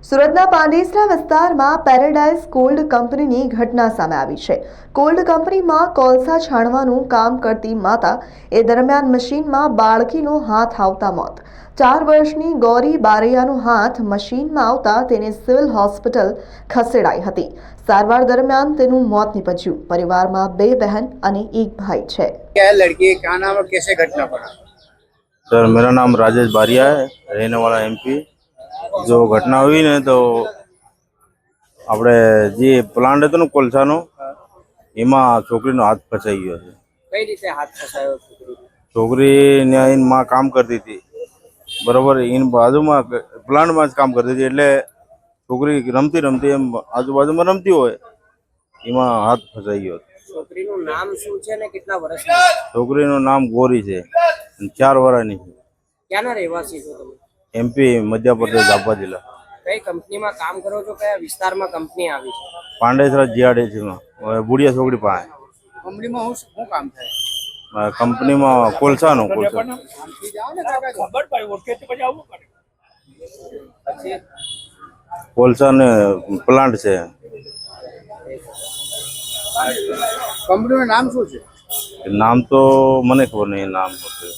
સુરતના પાંડેસરા વિસ્તારમાં paradise cold કંપનીની ઘટના સામે આવી છે। કોલ્ડ કંપનીમાં કોલસા છાણવાનું કામ કરતી માતા એ દરમિયાન મશીનમાં બાળકીનો હાથ આવતા મોત। 4 વર્ષની ગૌરી બારૈયાનો હાથ મશીનમાં આવતા તેને સિવિલ હોસ્પિટલ ખસેડાઈ હતી। સારવાર દરમિયાન તેનું મોત નીપજ્યું। પરિવારમાં 2 બહેન અને 1 भाई છે। क्या है लड़की क्या नाम और कैसे घटना पड़ा? सर मेरा नाम राजेश बारिया है, रहने वाला एमपी। जो घटना हुई ने तो આપણે જે પ્લાન્ટ હતો ને કોલસાનો એમાં છોકરીનો હાથ ફસાઈ ગયો છે। કઈ રીતે હાથ ફસાયો છોકરીનો? છોકરી ને અહીં માં કામ કરતી હતી, બરોબર, એની બાજુમાં પ્લાન્ટમાં જ કામ કરતી હતી, એટલે છોકરી રમતી રમતી એમ આજુબાજુમાં રમતી હોય એમાં હાથ ફસાઈ ગયો। છોકરીનું નામ શું છે ને કેટલા વર્ષની? છોકરીનું નામ ગોરી છે, 4 વર્ષની છે। ક્યાંના રહેવાસી છો તમે? એમપી મધ્યપ્રદેશ જાપા જિલ્લા। કઈ કંપનીમાં કામ કરો છો? કયા વિસ્તારમાં કંપની આવી છે? પાંડેસરા જીઆરડીસીમાં બુડિયા છોકરી પાસે। કંપનીમાં શું કામ થાય? કંપનીમાં કોલસાનો પછી કોલસા ને પ્લાન્ટ છે। કંપનીનું નામ શું છે? નામ તો મને ખબર નહીં, નામ હતું।